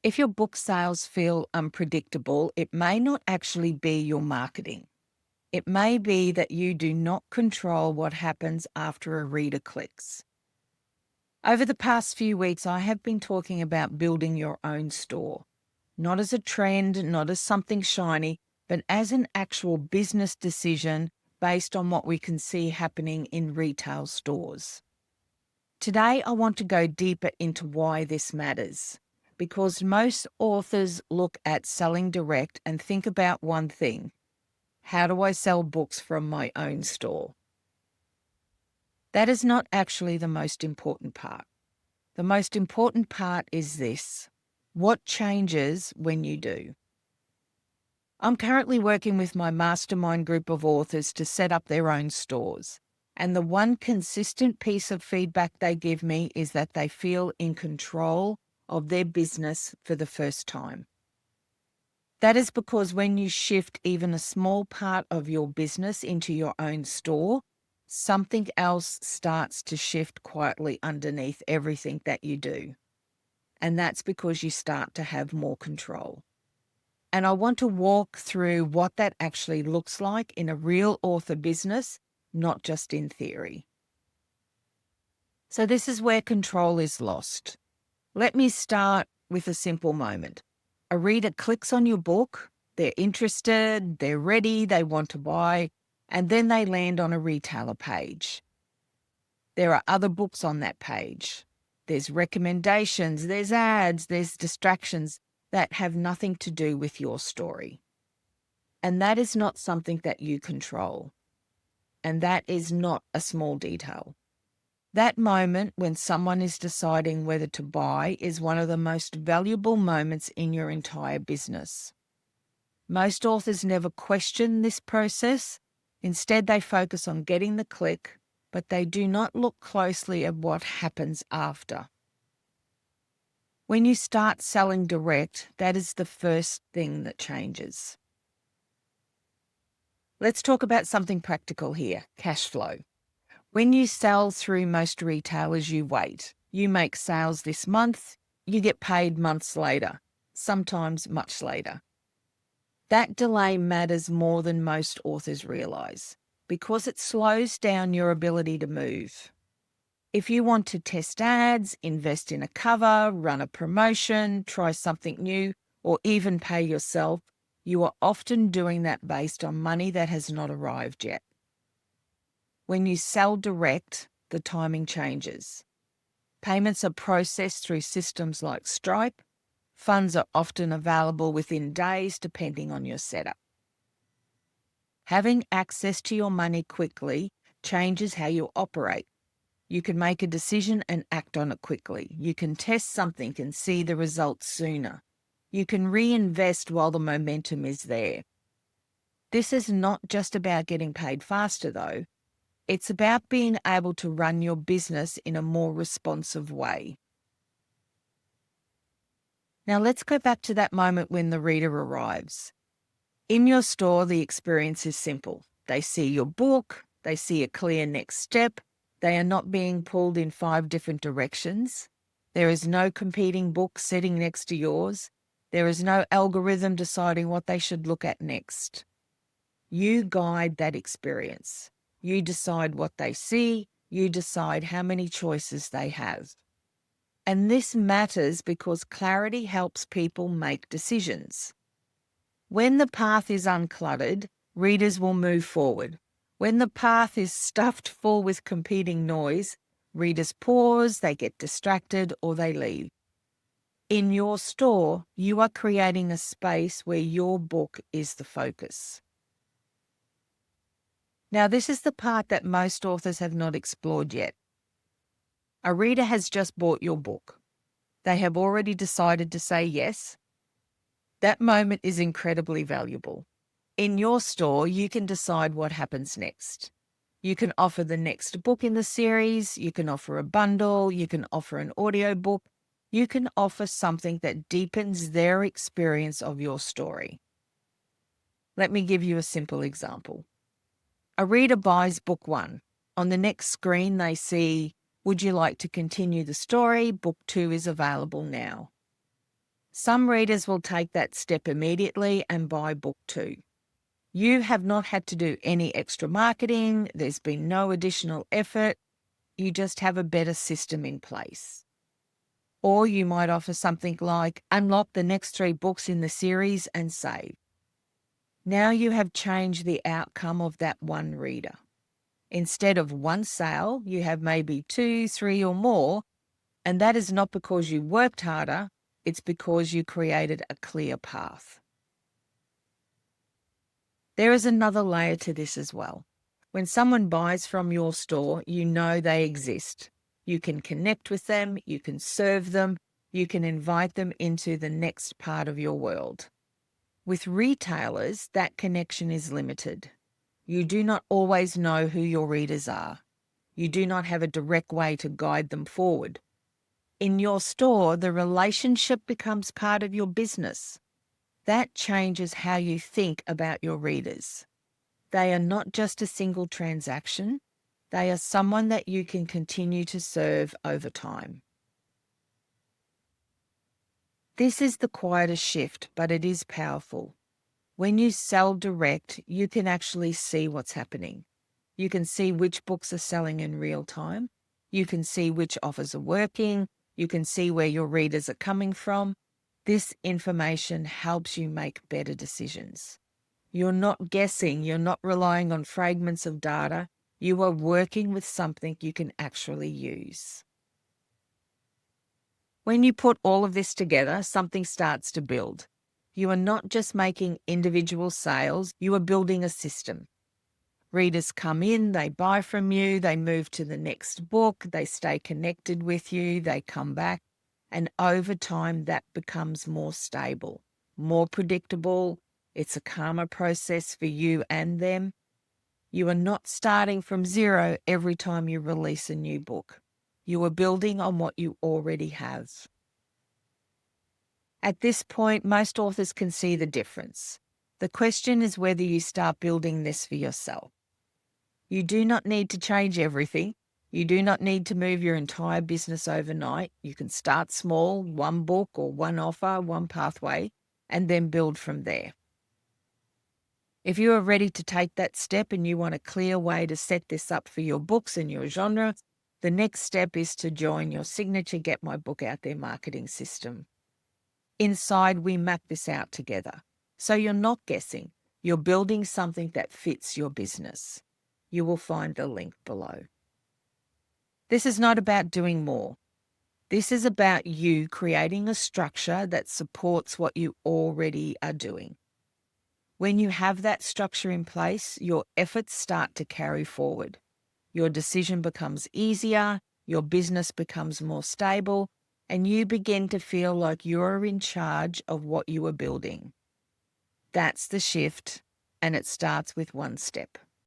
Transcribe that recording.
If your book sales feel unpredictable, it may not actually be your marketing. It may be that you do not control what happens after a reader clicks. Over the past few weeks, I have been talking about building your own store, not as a trend, not as something shiny, but as an actual business decision based on what we can see happening in retail stores. Today, I want to go deeper into why this matters, because most authors look at selling direct and think about one thing: how do I sell books from my own store? That is not actually the most important part. The most important part is this: what changes when you do? I'm currently working with my mastermind group of authors to set up their own stores. And the one consistent piece of feedback they give me is that they feel in control of their business for the first time. That is because when you shift even a small part of your business into your own store, something else starts to shift quietly underneath everything that you do. And that's because you start to have more control. And I want to walk through what that actually looks like in a real author business, not just in theory. So this is where control is lost. Let me start with a simple moment. A reader clicks on your book, they're interested, they're ready, they want to buy, and then they land on a retailer page. There are other books on that page. There's recommendations, there's ads, there's distractions that have nothing to do with your story. And that is not something that you control. And that is not a small detail. That moment when someone is deciding whether to buy is one of the most valuable moments in your entire business. Most authors never question this process. Instead, they focus on getting the click, but they do not look closely at what happens after. When you start selling direct, that is the first thing that changes. Let's talk about something practical here: cash flow. When you sell through most retailers, you wait. You make sales this month, you get paid months later, sometimes much later. That delay matters more than most authors realize because it slows down your ability to move. If you want to test ads, invest in a cover, run a promotion, try something new, or even pay yourself, you are often doing that based on money that has not arrived yet. When you sell direct, the timing changes. Payments are processed through systems like Stripe. Funds are often available within days, depending on your setup. Having access to your money quickly changes how you operate. You can make a decision and act on it quickly. You can test something and see the results sooner. You can reinvest while the momentum is there. This is not just about getting paid faster, though. It's about being able to run your business in a more responsive way. Now let's go back to that moment when the reader arrives. In your store, the experience is simple. They see your book, they see a clear next step. They are not being pulled in 5 different directions. There is no competing book sitting next to yours. There is no algorithm deciding what they should look at next. You guide that experience. You decide what they see. You decide how many choices they have. And this matters because clarity helps people make decisions. When the path is uncluttered, readers will move forward. When the path is stuffed full with competing noise, readers pause, they get distracted, or they leave. In your store, you are creating a space where your book is the focus. Now, this is the part that most authors have not explored yet. A reader has just bought your book. They have already decided to say yes. That moment is incredibly valuable. In your store, you can decide what happens next. You can offer the next book in the series, you can offer a bundle, you can offer an audiobook, you can offer something that deepens their experience of your story. Let me give you a simple example. A reader buys book 1. On the next screen, they see, "Would you like to continue the story? Book 2 is available now." Some readers will take that step immediately and buy book 2. You have not had to do any extra marketing, there's been no additional effort, you just have a better system in place. Or you might offer something like unlock the next 3 books in the series and save. Now you have changed the outcome of that one reader. Instead of one sale, you have maybe 2, 3 or more, and that is not because you worked harder, it's because you created a clear path. There is another layer to this as well. When someone buys from your store, you know they exist. You can connect with them, you can serve them, you can invite them into the next part of your world. With retailers, that connection is limited. You do not always know who your readers are. You do not have a direct way to guide them forward. In your store, the relationship becomes part of your business. That changes how you think about your readers. They are not just a single transaction. They are someone that you can continue to serve over time. This is the quietest shift, but it is powerful. When you sell direct, you can actually see what's happening. You can see which books are selling in real time. You can see which offers are working. You can see where your readers are coming from. This information helps you make better decisions. You're not guessing, you're not relying on fragments of data. You are working with something you can actually use. When you put all of this together, something starts to build. You are not just making individual sales, you are building a system. Readers come in, they buy from you, they move to the next book, they stay connected with you, they come back, and over time that becomes more stable, more predictable. It's a calmer process for you and them. You are not starting from zero every time you release a new book. You are building on what you already have. At this point, most authors can see the difference. The question is whether you start building this for yourself. You do not need to change everything. You do not need to move your entire business overnight. You can start small, one book or one offer, one pathway, and then build from there. If you are ready to take that step and you want a clear way to set this up for your books and your genre, the next step is to join your signature Get My Book Out There marketing system. Inside, we map this out together. So you're not guessing. You're building something that fits your business. You will find the link below. This is not about doing more. This is about you creating a structure that supports what you already are doing. When you have that structure in place, your efforts start to carry forward. Your decision becomes easier, your business becomes more stable, and you begin to feel like you're in charge of what you are building. That's the shift, and it starts with one step.